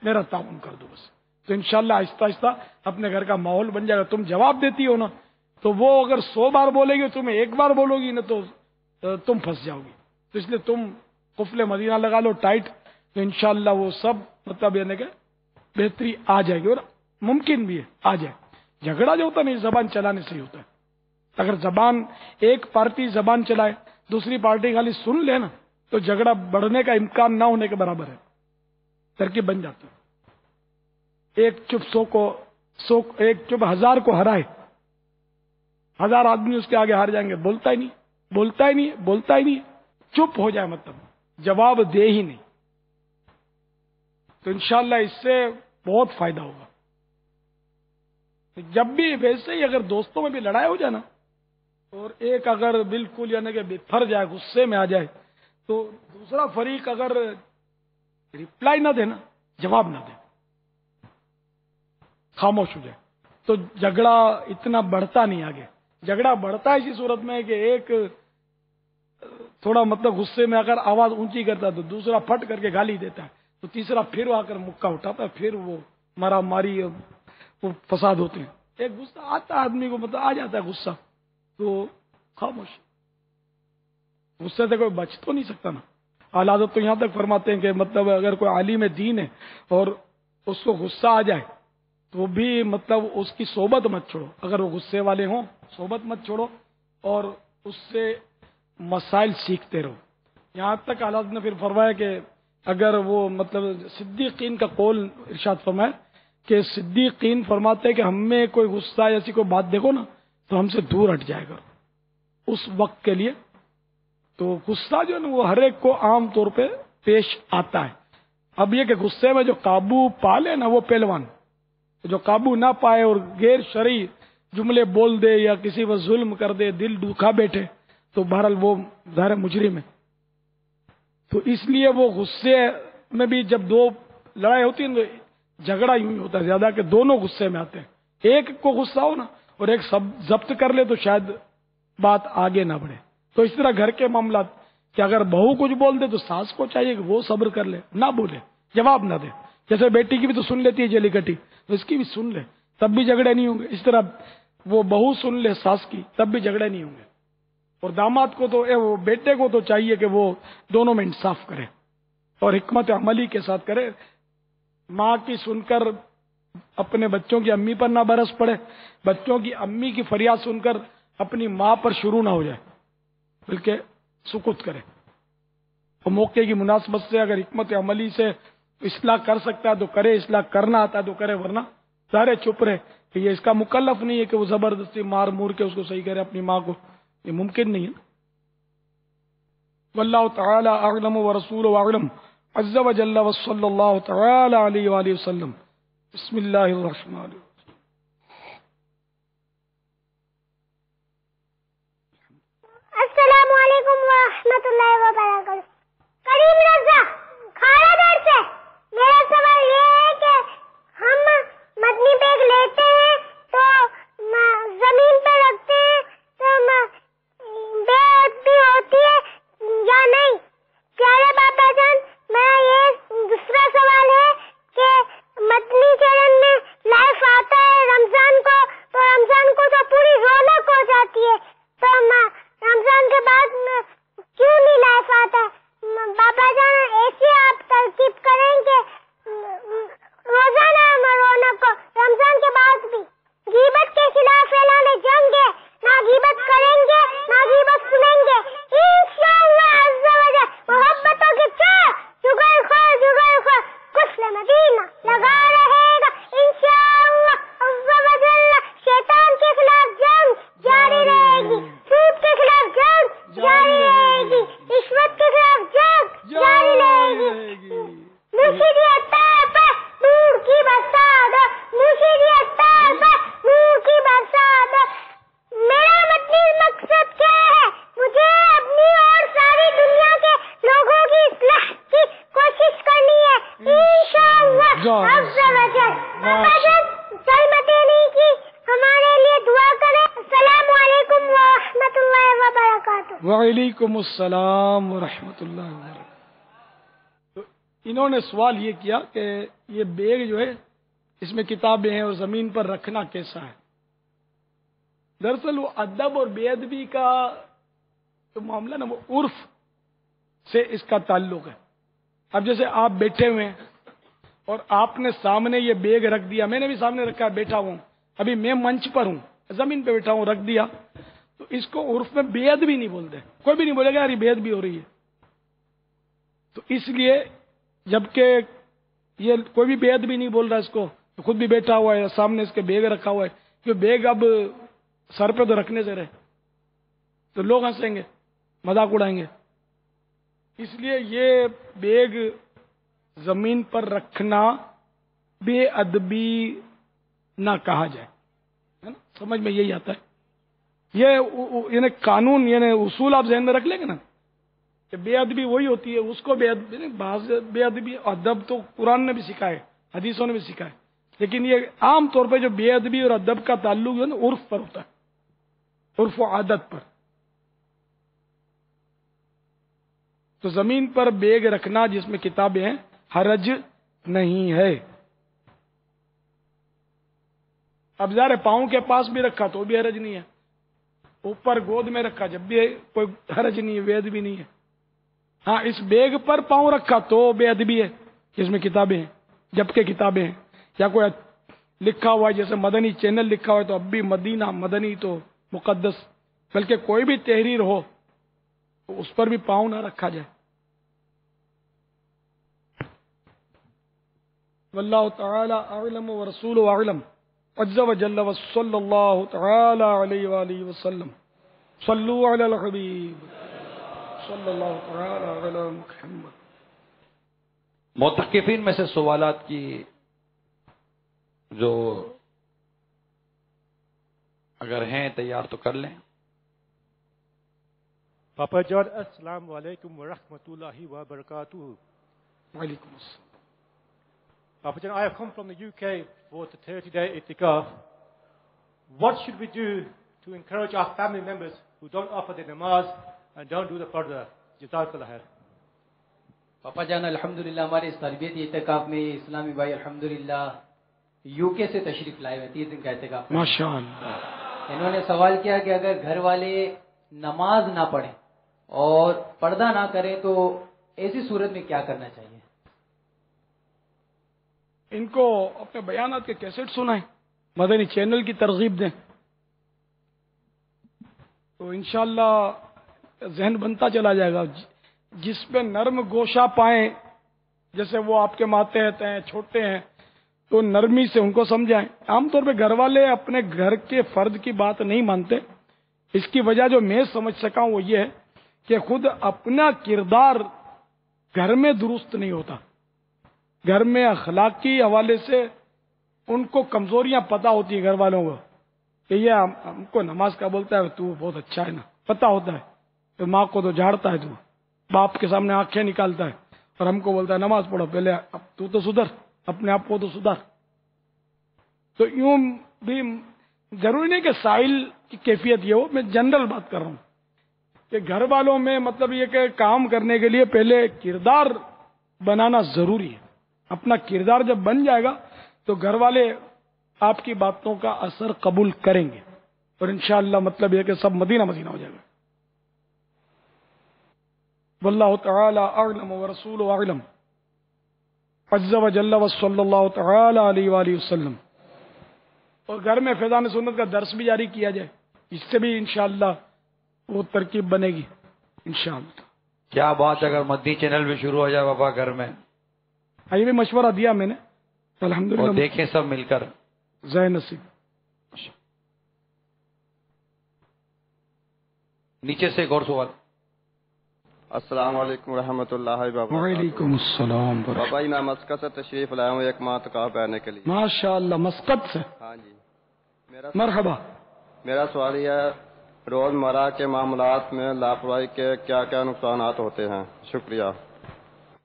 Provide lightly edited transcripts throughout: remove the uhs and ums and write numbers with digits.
میرا تعاون کر دو بس. تو انشاءاللہ آہستہ آہستہ اپنے گھر کا ماحول بن جائے گا. تم جواب دیتی ہو نا تو وہ اگر 100 بار بولے گی تمہیں ایک بار بولو گی نا تو تم پھنس جاؤ گی. تو اس لیے تم قفل مدینہ لگا لو ٹائٹ, تو انشاءاللہ وہ سب مطلب یعنی کہ بہتری آ جائے گی. اور ممکن بھی ہے آ جائے. جھگڑا جو ہوتا ہے نا زبان چلانے سے ہی ہوتا ہے. اگر زبان ایک پارٹی زبان چلائے دوسری پارٹی خالی سن لے نا تو جھگڑا بڑھنے کا امکان نہ ہونے کے برابر ہے, ترکیب بن جاتا ہے. ایک چپ 1000 کو ہرائے, 1000 آدمی اس کے آگے ہار جائیں گے, بولتا ہی نہیں, چپ ہو جائے مطلب جواب دے ہی نہیں. تو انشاءاللہ اس سے بہت فائدہ ہوگا. جب بھی ویسے ہی اگر دوستوں میں بھی لڑائی ہو جائے نا اور ایک اگر بالکل یعنی کہ بھر جائے, غصے میں آ جائے, تو دوسرا فریق اگر رپلائی نہ دے نا, جواب نہ دے, خاموش ہو جائے, تو جھگڑا اتنا بڑھتا نہیں آگے. جھگڑا بڑھتا ہے اسی صورت میں کہ ایک تھوڑا مطلب غصے میں اگر آواز اونچی کرتا ہے تو دوسرا پھٹ کر کے گالی دیتا ہے, تو تیسرا پھر آ کر مکہ اٹھاتا ہے, پھر وہ مارا ماری وہ فساد ہوتے ہیں. ایک غصہ آتا ہے آدمی کو, مطلب آ جاتا ہے غصہ, تو خاموش. غصے سے کوئی بچ تو نہیں سکتا نا. اعلیٰ حضرت تو یہاں تک فرماتے ہیں کہ مطلب اگر کوئی عالم دین ہے اور اس کو غصہ آ جائے تو بھی مطلب اس کی صحبت مت چھوڑو. اگر وہ غصے والے ہوں صحبت مت چھوڑو اور اس سے مسائل سیکھتے رہو. یہاں تک اعلیٰ حضرت نے پھر فرمایا کہ اگر وہ مطلب صدیقین کا قول ارشاد فرمایا کہ صدیقین فرماتے ہیں کہ ہم میں کوئی غصہ ایسی کوئی بات دیکھو نا تو ہم سے دور ہٹ جائے گا اس وقت کے لیے. تو غصہ جو ہے نا وہ ہر ایک کو عام طور پہ پیش آتا ہے. اب یہ کہ غصے میں جو قابو پا لے نا وہ پہلوان, جو قابو نہ پائے اور غیر شرعی جملے بول دے یا کسی پر ظلم کر دے, دل دکھا بیٹھے, تو بہرحال وہ ظاہر مجرم ہے. تو اس لیے وہ غصے میں بھی جب دو لڑائی ہوتی ہے تو جھگڑا یوں ہی ہوتا ہے زیادہ کہ دونوں غصے میں آتے ہیں. ایک کو غصہ ہو نا اور ایک سب ضبط کر لے تو شاید بات آگے نہ بڑھے. تو اس طرح گھر کے معاملات کہ اگر بہو کچھ بول دے تو ساس کو چاہیے کہ وہ صبر کر لے, نہ بولے, جواب نہ دے. جیسے بیٹی کی بھی تو سن لیتی ہے جلی کٹی, تو اس کی بھی سن لے, تب بھی جھگڑے نہیں ہوں گے. اس طرح وہ بہو سن لے ساس کی, تب بھی جھگڑے نہیں ہوں گے. اور داماد کو تو وہ بیٹے کو تو چاہیے کہ وہ دونوں میں انصاف کرے اور حکمت عملی کے ساتھ کرے. ماں کی سن کر اپنے بچوں کی امی پر نہ برس پڑے, بچوں کی امی کی فریاد سن کر اپنی ماں پر شروع نہ ہو جائے, بلکہ سکوت کرے. اور موقع کی مناسبت سے اگر حکمت عملی سے اصلاح کر سکتا ہے تو کرے, اصلاح کرنا آتا ہے تو کرے, ورنہ سارے چپ رہے کہ یہ اس کا مکلف نہیں ہے کہ وہ زبردستی مار مور کے اس کو صحیح کرے اپنی ماں کو, یہ ممکن نہیں ہے. واللہ تعالی اعلم ورسولہ اعلم عز وجل وصلی اللہ تعالی علیہ وآلہ وسلم. بسم اللہ الرحمن الرحیم. السلام علیکم ورحمۃ اللہ وبرکاتہ. کریم رضا کھاڑا گھر سے میرا سوال یہ ہے کہ ہم مدنی بیگ لیتے ہیں تو زمین پہ رکھتے ہیں تو بیگ بھی ہوتی ہے یا نہیں؟ پیارے بابا جان میرا یہ دوسرا سوال ہے کہ مدنی چینل میں لائف آتا ہے رمضان کو, تو رمضان کو تو پوری رونق ہو جاتی ہے, تو رمضان کے بعد کیوں نہیں لائف آتا ہے؟ بابا جان ایسی آپ ترکیب کریں کہ روزانہ ہم رونق کو رمضان کے بعد بھی. غیبت کے خلاف اعلان جنگ ہے, نہ غیبت کریں گے نہ غیبت سنیں گے انشاءاللہ عز و جل. محبتوں کی چاہ جگر خور غسل مدینہ لگا رہے گا انشاءاللہ عز و جل. شیطان کے خلاف جنگ جاری رہے گی, سود کے خلاف جنگ جاری رہے گی, رشوت کے خلاف جنگ جاری رہے گی. مرشدی اطہار پر نور کی برسات, مرشدی اطہار پر نور کی برسات. میرا مطلب مقصد کیا ہے؟ مجھے اپنی اور ساری دنیا کے لوگوں کی اصلاح کی کوشش کرنی ہے انشاءاللہ عز و جل. بابا جان سلمتینی کی ہمارے لیے دعا کریں. السلام علیکم ورحمۃ اللہ وبرکاتہ. وعلیکم السلام ورحمۃ اللہ وبرکاتہ. انہوں نے سوال یہ کیا کہ یہ بیگ جو ہے اس میں کتابیں ہیں اور زمین پر رکھنا کیسا ہے؟ دراصل وہ ادب اور بے ادبی کا جو معاملہ نا وہ عرف سے اس کا تعلق ہے. اب جیسے آپ بیٹھے ہوئے ہیں اور آپ نے سامنے یہ بیگ رکھ دیا، میں نے بھی سامنے رکھا ہے، بیٹھا ہوں، ابھی میں منچ پر ہوں، زمین پہ بیٹھا ہوں، رکھ دیا، تو اس کو عرف میں بے ادبی نہیں بولتے. کوئی بھی نہیں بولے گا یار یہ بے ادبی ہو رہی ہے. تو اس لیے جبکہ یہ کوئی بھی بے ادبی نہیں بول رہا اس کو، تو خود بھی بیٹھا ہوا ہے، سامنے اس کے بیگ رکھا ہوا ہے، کہ بیگ اب سر پہ تو رکھنے سے رہے تو لوگ ہنسیں گے، مذاق اڑائیں گے. اس لیے یہ بیگ زمین پر رکھنا بے ادبی نہ کہا جائے، ہے نا؟ سمجھ میں یہی آتا ہے. یہ یعنی قانون، یعنی اصول آپ ذہن میں رکھ لیں گے نا کہ بے ادبی وہی ہوتی ہے، اس کو بے ادبی نہیں، بعض بے ادبی ادب تو قرآن نے بھی سکھائے، حدیثوں نے بھی سکھائے، لیکن یہ عام طور پہ جو بے ادبی اور ادب کا تعلق ہے نا عرف پر ہوتا ہے، عرف و عادت پر. تو زمین پر بیگ رکھنا جس میں کتابیں ہیں حرج نہیں ہے. اب ظاہر پاؤں کے پاس بھی رکھا تو بھی حرج نہیں ہے، اوپر گود میں رکھا جب بھی کوئی حرج نہیں ہے، بے ادبی نہیں ہے. ہاں اس بیگ پر پاؤں رکھا تو بے ادبی ہے، جس میں کتابیں ہیں، جبکہ کتابیں ہیں، یا کوئی لکھا ہوا ہے جیسے مدنی چینل لکھا ہوا ہے تو اب بھی مدینہ مدنی تو مقدس، بلکہ کوئی بھی تحریر ہو تو اس پر بھی پاؤں نہ رکھا جائے. واللہ تعالی اعلم ورسولہ اعلم عز وجل وصلی اللہ تعالی علیہ وآلہ وسلم. صلو علی الحبیب صلی اللہ تعالی علی محمد. معتکفین میں سے سوالات کی جو اگر ہیں تیار تو کر لیں. پاپا جان السلام علیکم ورحمۃ اللہ وبرکاتہ. وعلیکم السلام. Papa Jan, I have come from the UK for the 30-day itikaf. What should we do to encourage our family members who don't offer the namaz and don't do the farda? Jazakallah khair. پاپا جان الحمدللہ ہمارے اس تربیت اعتکاف میں اسلامی بھائی الحمدللہ you کے سے تشریف لائے ہوئے 30 دن کا اعتکاف. ماشاءاللہ. انہوں نے سوال کیا کہ اگر گھر والے نماز نہ پڑھیں اور پردہ نہ کریں تو ایسی صورت میں کیا کرنا چاہیے؟ ان کو اپنے بیانات کے کیسٹ سنائیں، مدنی چینل کی ترغیب دیں تو انشاءاللہ ذہن بنتا چلا جائے گا. جس پہ نرم گوشہ پائیں، جیسے وہ آپ کے ماتحت ہیں، چھوٹے ہیں، تو نرمی سے ان کو سمجھائیں. عام طور پہ گھر والے اپنے گھر کے فرد کی بات نہیں مانتے. اس کی وجہ جو میں سمجھ سکا ہوں وہ یہ ہے کہ خود اپنا کردار گھر میں درست نہیں ہوتا. گھر میں اخلاقی حوالے سے ان کو کمزوریاں پتہ ہوتی ہیں گھر والوں کو کہ یہ ہم کو نماز کا بولتا ہے تو بہت اچھا ہے نا، پتہ ہوتا ہے کہ ماں کو تو جھاڑتا ہے، تو باپ کے سامنے آنکھیں نکالتا ہے اور ہم کو بولتا ہے نماز پڑھو پہلے، اب تو سدھر، اپنے آپ کو تو سدھر. تو یوں بھی ضروری نہیں کہ سائل کی کیفیت یہ ہو، میں جنرل بات کر رہا ہوں کہ گھر والوں میں مطلب یہ کہ کام کرنے کے لیے پہلے کردار بنانا ضروری ہے. اپنا کردار جب بن جائے گا تو گھر والے آپ کی باتوں کا اثر قبول کریں گے اور انشاءاللہ مطلب یہ کہ سب مدینہ مدینہ ہو جائے گا. واللہ تعالی اعلم ورسولہ اعلم عز وجل وصلی اللہ تعالی علیہ وآلہ وسلم. اور گھر میں فیضان سنت کا درس بھی جاری کیا جائے، اس سے بھی انشاءاللہ وہ ترکیب بنے گی انشاءاللہ. کیا بات ہے اگر مدنی چینل بھی شروع ہو جائے بابا گھر میں، یہ بھی مشورہ دیا میں نے اور الحمدللہ. دیکھیں سب مل کر. زہ نصیب. نیچے سے ایک اور سوال. السلام علیکم ورحمۃ اللہ وبرکاتہ. وعلیکم السلام. بابا جی میں مسقط سے تشریف لایا ہوں ایک ماہ اعتکاف کرنے کے لیے. ماشاءاللہ. مسقط سے؟ ہاں جی. مرحبا. میرا سوال یہ ہے روزمرہ کے معاملات میں لاپرواہی کے کیا کیا نقصانات ہوتے ہیں؟ شکریہ.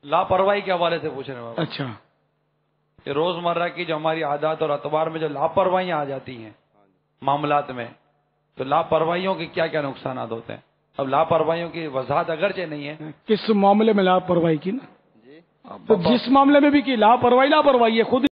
لاپرواہی کے حوالے سے پوچھ رہے ہیں بابا. اچھا. کہ روزمرہ کی جو ہماری عادات اور اطوار میں جو لاپرواہیاں آ جاتی ہیں معاملات میں، تو لاپرواہیوں کے کیا کیا نقصانات ہوتے ہیں؟ اب لاپرواہیوں کی وضاحت اگرچہ نہیں ہے. کس معاملے میں لاپرواہی کی نا؟ جی تو جس معاملے میں بھی کی لاپرواہی ہے خود